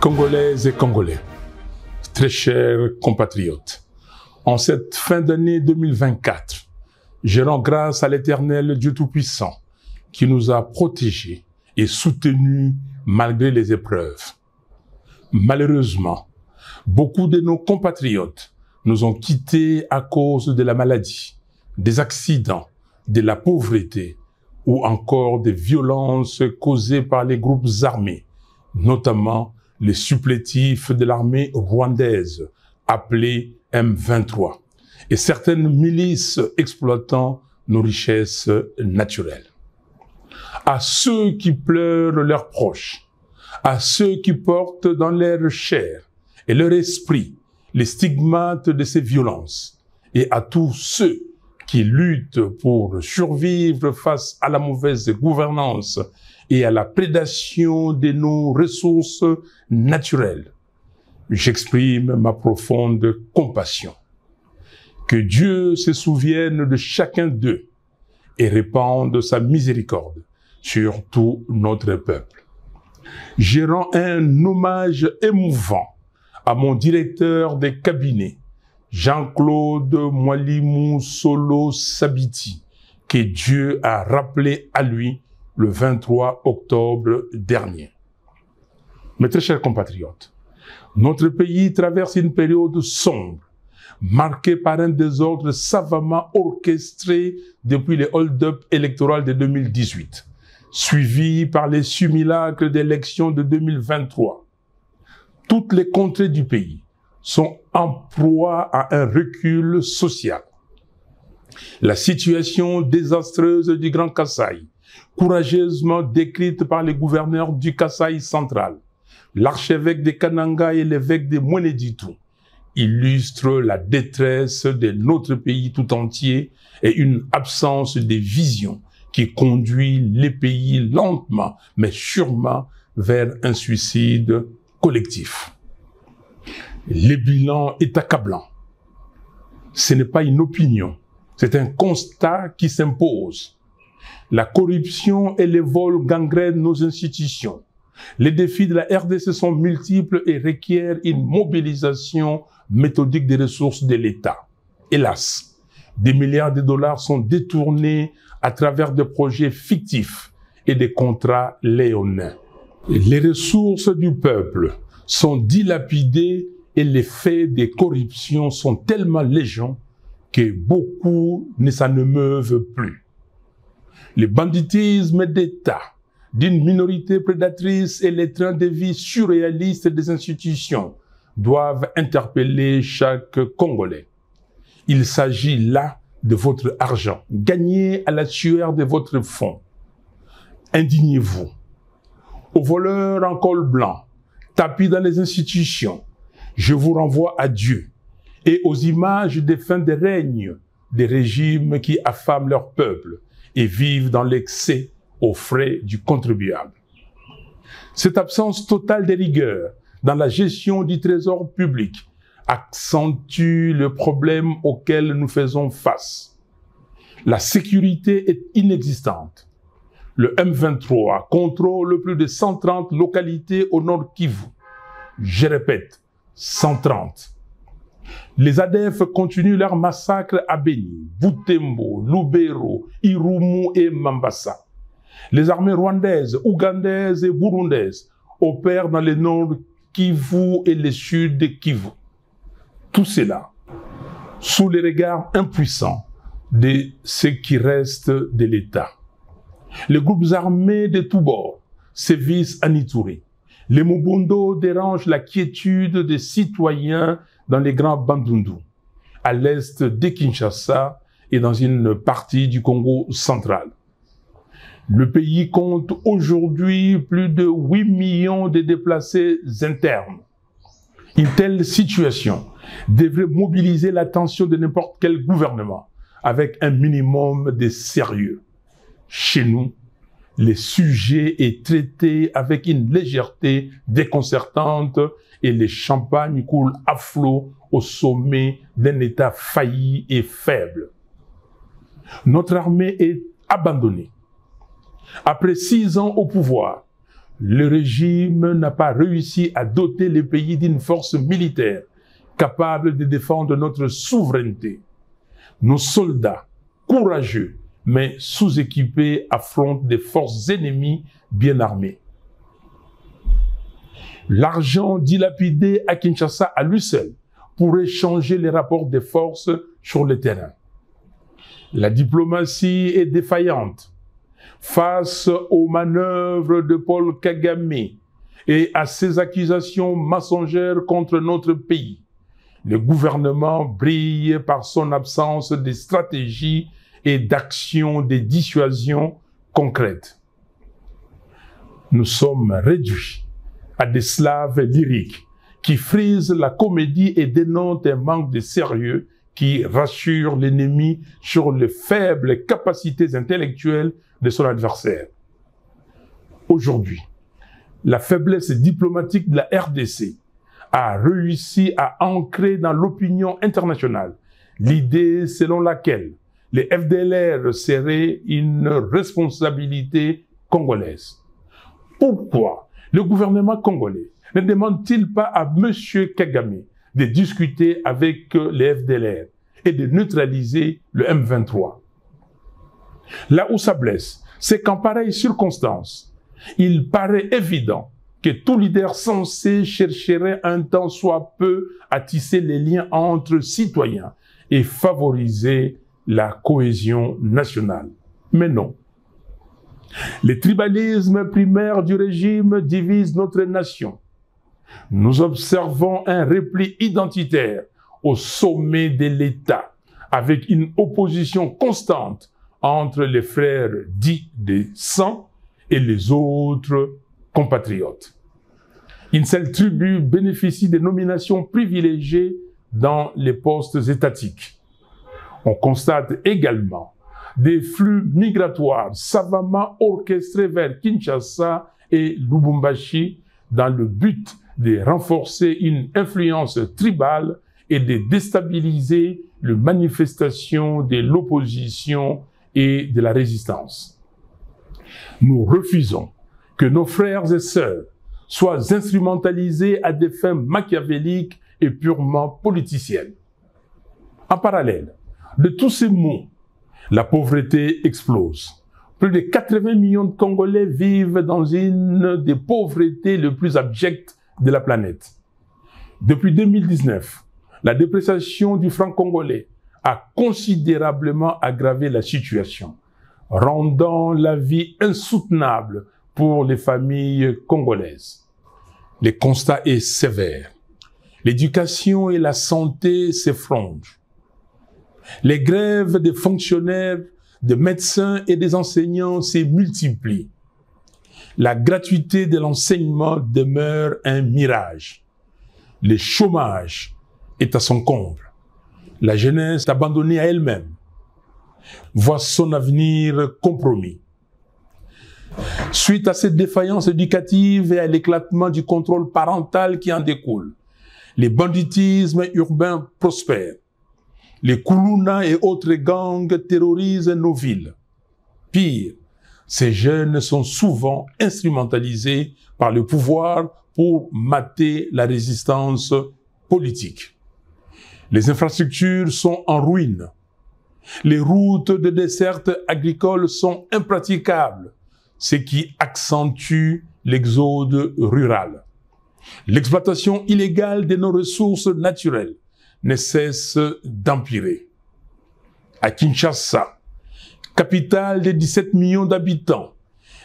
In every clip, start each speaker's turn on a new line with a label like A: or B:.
A: Congolaises et Congolais, très chers compatriotes, en cette fin d'année 2024, je rends grâce à l'Éternel Dieu Tout-Puissant qui nous a protégés et soutenus malgré les épreuves. Malheureusement, beaucoup de nos compatriotes nous ont quittés à cause de la maladie, des accidents, de la pauvreté ou encore des violences causées par les groupes armés, notamment les supplétifs de l'armée rwandaise, appelée M23, et certaines milices exploitant nos richesses naturelles. À ceux qui pleurent leurs proches, à ceux qui portent dans leur chair et leur esprit les stigmates de ces violences, et à tous ceux qui luttent pour survivre face à la mauvaise gouvernance et à la prédation de nos ressources naturelles, j'exprime ma profonde compassion. Que Dieu se souvienne de chacun d'eux et répande sa miséricorde sur tout notre peuple. Je rends un hommage émouvant à mon directeur de cabinet, Jean-Claude Mwalimou Solo Sabiti, que Dieu a rappelé à lui le 23 octobre dernier. Mes très chers compatriotes, notre pays traverse une période sombre, marquée par un désordre savamment orchestré depuis les hold-up électoraux de 2018, suivi par les simulacres d'élections de 2023. Toutes les contrées du pays sont en proie à un recul social. La situation désastreuse du Grand Kasaï, courageusement décrite par les gouverneurs du Kasaï central, l'archevêque de Kananga et l'évêque de Mweneditu, illustre la détresse de notre pays tout entier et une absence de vision qui conduit les pays lentement mais sûrement vers un suicide collectif. Le bilan est accablant. Ce n'est pas une opinion, c'est un constat qui s'impose. La corruption et les vols gangrènent nos institutions. Les défis de la RDC sont multiples et requièrent une mobilisation méthodique des ressources de l'État. Hélas, des milliards de dollars sont détournés à travers des projets fictifs et des contrats léonins. Les ressources du peuple sont dilapidées et les faits de corruption sont tellement légion que beaucoup ne s'en émeuvent plus. Le banditisme d'État d'une minorité prédatrice et les trains de vie surréalistes des institutions doivent interpeller chaque Congolais. Il s'agit là de votre argent, gagné à la sueur de votre fonds. Indignez-vous. Aux voleurs en col blanc, tapis dans les institutions, je vous renvoie à Dieu et aux images des fins de règne des régimes qui affament leur peuple et vivent dans l'excès aux frais du contribuable. Cette absence totale de rigueur dans la gestion du trésor public accentue le problème auquel nous faisons face. La sécurité est inexistante. Le M23 contrôle plus de 130 localités au nord Kivu. Je répète, 130. Les ADF continuent leur massacre à Beni, Butembo, Lubero, Irumu et Mambasa. Les armées rwandaises, ougandaises et burundaises opèrent dans le nord Kivu et le sud de Kivu. Tout cela sous les regards impuissants de ce qui reste de l'État. Les groupes armés de tous bords sévissent à Ituri. Les Mobundo dérangent la quiétude des citoyens dans les grands Bandundu, à l'est de Kinshasa et dans une partie du Congo central. Le pays compte aujourd'hui plus de 8 millions de déplacés internes. Une telle situation devrait mobiliser l'attention de n'importe quel gouvernement avec un minimum de sérieux. Chez nous, le sujet est traité avec une légèreté déconcertante et les champagnes coulent à flot au sommet d'un État failli et faible. Notre armée est abandonnée. Après 6 ans au pouvoir, le régime n'a pas réussi à doter les pays d'une force militaire capable de défendre notre souveraineté. Nos soldats, courageux, mais sous-équipés, affrontent des forces ennemies bien armées. L'argent dilapidé à Kinshasa à lui seul pourrait changer les rapports des forces sur le terrain. La diplomatie est défaillante face aux manœuvres de Paul Kagame et à ses accusations mensongères contre notre pays. Le gouvernement brille par son absence de stratégie et d'action de dissuasion concrète. Nous sommes réduits à des slaves lyriques qui frisent la comédie et dénoncent un manque de sérieux qui rassure l'ennemi sur les faibles capacités intellectuelles de son adversaire. Aujourd'hui, la faiblesse diplomatique de la RDC a réussi à ancrer dans l'opinion internationale l'idée selon laquelle les FDLR seraient une responsabilité congolaise. Pourquoi le gouvernement congolais ne demande-t-il pas à M. Kagame de discuter avec les FDLR et de neutraliser le M23? Là où ça blesse, c'est qu'en pareille circonstance, il paraît évident que tout leader censé chercherait un temps soit peu à tisser les liens entre citoyens et favoriser la cohésion nationale. Mais non. Le tribalisme primaire du régime divise notre nation. Nous observons un repli identitaire au sommet de l'État, avec une opposition constante entre les frères dits de sang et les autres compatriotes. Une seule tribu bénéficie des nominations privilégiées dans les postes étatiques. On constate également des flux migratoires savamment orchestrés vers Kinshasa et Lubumbashi dans le but de renforcer une influence tribale et de déstabiliser les manifestations de l'opposition et de la résistance. Nous refusons que nos frères et sœurs soient instrumentalisés à des fins machiavéliques et purement politiciennes. En parallèle de tous ces maux, la pauvreté explose. Plus de 80 millions de Congolais vivent dans une des pauvretés les plus abjectes de la planète. Depuis 2019, la dépréciation du franc congolais a considérablement aggravé la situation, rendant la vie insoutenable pour les familles congolaises. Le constat est sévère. L'éducation et la santé s'effondrent. Les grèves des fonctionnaires, des médecins et des enseignants se multiplient. La gratuité de l'enseignement demeure un mirage. Le chômage est à son comble. La jeunesse abandonnée à elle-même voit son avenir compromis. Suite à cette défaillance éducative et à l'éclatement du contrôle parental qui en découle, les banditismes urbains prospèrent. Les Kuluna et autres gangs terrorisent nos villes. Pire, ces jeunes sont souvent instrumentalisés par le pouvoir pour mater la résistance politique. Les infrastructures sont en ruine. Les routes de desserte agricole sont impraticables, ce qui accentue l'exode rural. L'exploitation illégale de nos ressources naturelles ne cesse d'empirer. À Kinshasa, capitale de 17 millions d'habitants,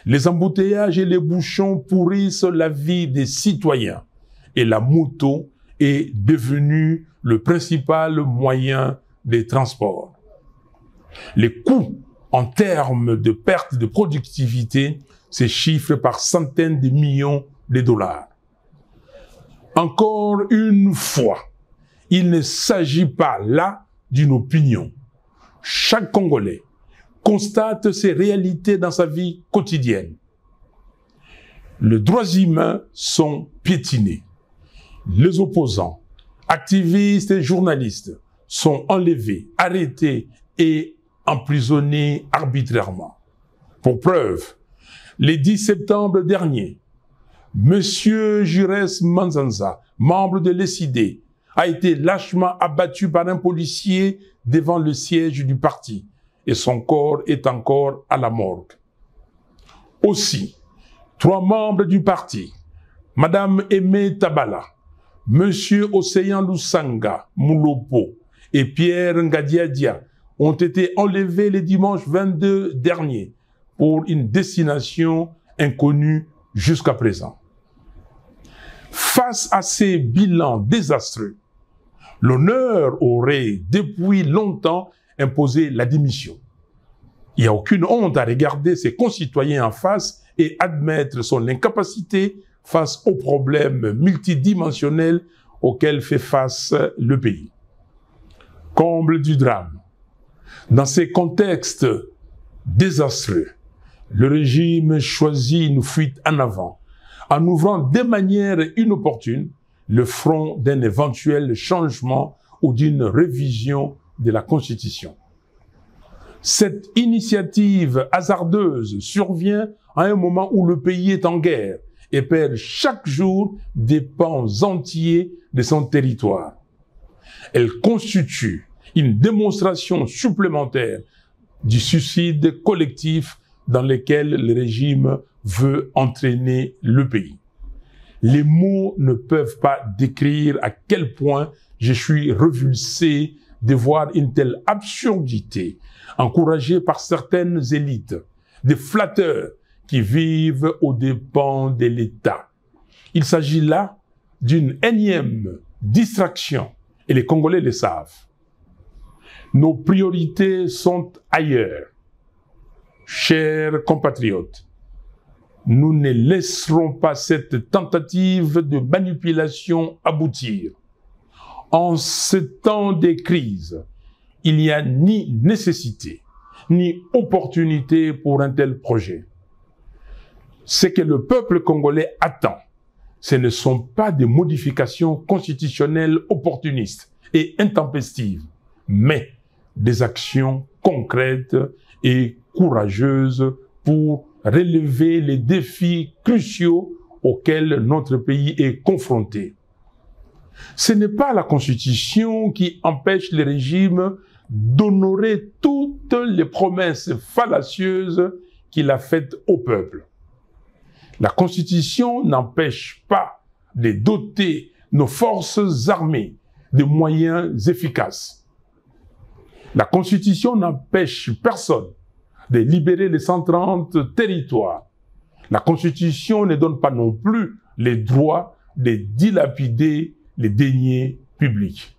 A: les embouteillages et les bouchons pourrissent la vie des citoyens et la moto est devenue le principal moyen de transport. Les coûts en termes de perte de productivité se chiffrent par centaines de millions de dollars. Encore une fois, il ne s'agit pas là d'une opinion. Chaque Congolais constate ces réalités dans sa vie quotidienne. Les droits humains sont piétinés. Les opposants, activistes et journalistes sont enlevés, arrêtés et emprisonnés arbitrairement. Pour preuve, le 10 septembre dernier, Monsieur Jures Manzanza, membre de l'ESID, a été lâchement abattu par un policier devant le siège du parti et son corps est encore à la morgue. Aussi, 3 membres du parti, Madame Aimé Tabala, Monsieur Océan Lusanga Moulopo et Pierre Ngadiadia ont été enlevés le dimanche 22 dernier pour une destination inconnue jusqu'à présent. Face à ces bilans désastreux, l'honneur aurait depuis longtemps imposé la démission. Il n'y a aucune honte à regarder ses concitoyens en face et admettre son incapacité face aux problèmes multidimensionnels auxquels fait face le pays. Comble du drame. Dans ces contextes désastreux, le régime choisit une fuite en avant, en ouvrant de manière inopportune le front d'un éventuel changement ou d'une révision de la Constitution. Cette initiative hasardeuse survient à un moment où le pays est en guerre et perd chaque jour des pans entiers de son territoire. Elle constitue une démonstration supplémentaire du suicide collectif dans lequel le régime veut entraîner le pays. Les mots ne peuvent pas décrire à quel point je suis révulsé de voir une telle absurdité encouragée par certaines élites, des flatteurs qui vivent aux dépens de l'État. Il s'agit là d'une énième distraction et les Congolais le savent. Nos priorités sont ailleurs. Chers compatriotes, nous ne laisserons pas cette tentative de manipulation aboutir. En ce temps de crise, il n'y a ni nécessité, ni opportunité pour un tel projet. Ce que le peuple congolais attend, ce ne sont pas des modifications constitutionnelles opportunistes et intempestives, mais des actions concrètes et courageuses pour relever les défis cruciaux auxquels notre pays est confronté. Ce n'est pas la Constitution qui empêche le régime d'honorer toutes les promesses fallacieuses qu'il a faites au peuple. La Constitution n'empêche pas de doter nos forces armées de moyens efficaces. La Constitution n'empêche personne de libérer les 130 territoires. La Constitution ne donne pas non plus les droits de dilapider les deniers publics.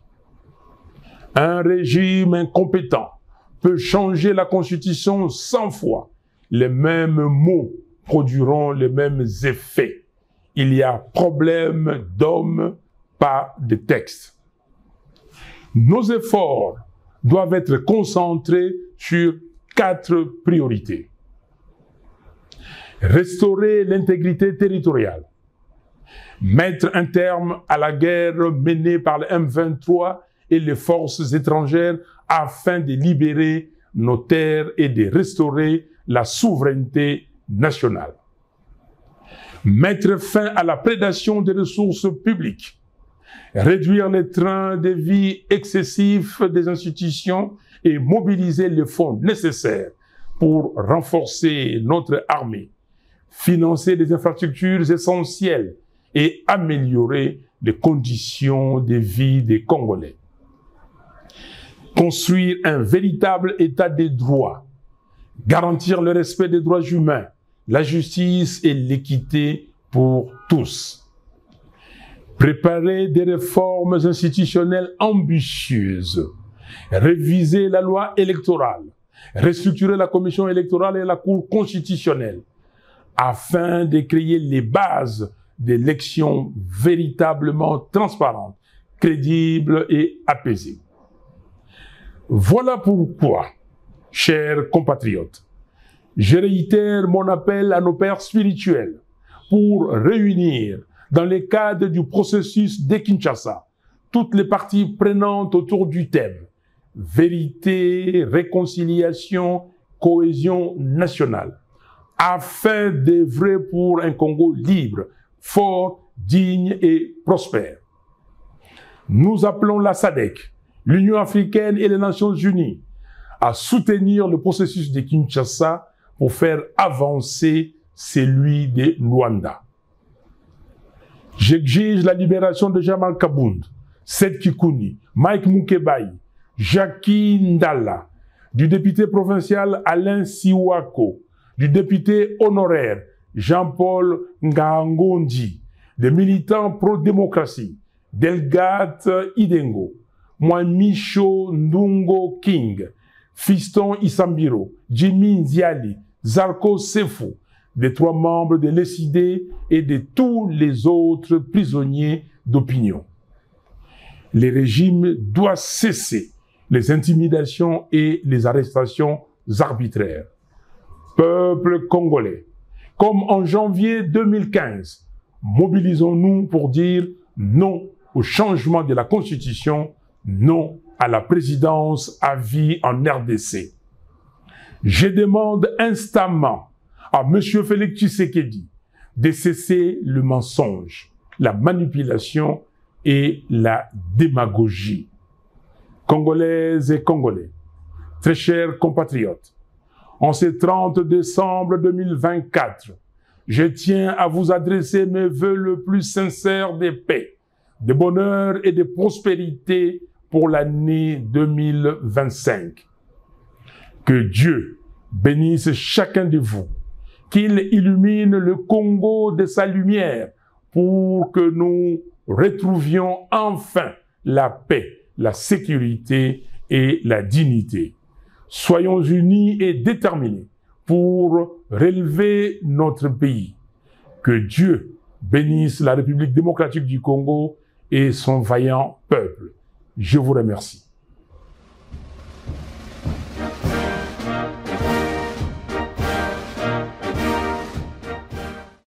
A: Un régime incompétent peut changer la Constitution 100 fois. Les mêmes mots produiront les mêmes effets. Il y a problème d'hommes, pas de texte. Nos efforts doivent être concentrés sur 4 priorités. Restaurer l'intégrité territoriale. Mettre un terme à la guerre menée par le M23 et les forces étrangères afin de libérer nos terres et de restaurer la souveraineté nationale. Mettre fin à la prédation des ressources publiques. Réduire les trains de vie excessifs des institutions et mobiliser les fonds nécessaires pour renforcer notre armée, financer des infrastructures essentielles et améliorer les conditions de vie des Congolais. Construire un véritable état de droit, garantir le respect des droits humains, la justice et l'équité pour tous. Préparer des réformes institutionnelles ambitieuses, réviser la loi électorale, restructurer la commission électorale et la Cour constitutionnelle, afin de créer les bases d'élections véritablement transparentes, crédibles et apaisées. Voilà pourquoi, chers compatriotes, je réitère mon appel à nos pères spirituels pour réunir, dans le cadre du processus de Kinshasa, toutes les parties prenantes autour du thème « Vérité, réconciliation, cohésion nationale » afin d'œuvrer pour un Congo libre, fort, digne et prospère. Nous appelons la SADC, l'Union africaine et les Nations unies à soutenir le processus de Kinshasa pour faire avancer celui de Luanda. J'exige la libération de Jamal Kabound, Seth Kikuni, Mike Mukebai, Jackie Ndala, du député provincial Alain Siwako, du député honoraire Jean-Paul Ngangondi, des militants pro-démocratie, Delgate Idengo, Mwamicho Ndungo King, Fiston Isambiro, Jimmy Nziali, Zarko Sefo, des 3 membres de l'ESID et de tous les autres prisonniers d'opinion. Les régimes doivent cesser les intimidations et les arrestations arbitraires. Peuple congolais, comme en janvier 2015, mobilisons-nous pour dire non au changement de la Constitution, non à la présidence à vie en RDC. Je demande instamment à M. Félix Tshisekedi de cesser le mensonge, la manipulation et la démagogie. Congolaises et Congolais, très chers compatriotes, en ce 30 décembre 2024, je tiens à vous adresser mes vœux le plus sincères de paix, de bonheur et de prospérité pour l'année 2025. Que Dieu bénisse chacun de vous, qu'il illumine le Congo de sa lumière pour que nous retrouvions enfin la paix, la sécurité et la dignité. Soyons unis et déterminés pour relever notre pays. Que Dieu bénisse la République démocratique du Congo et son vaillant peuple. Je vous remercie.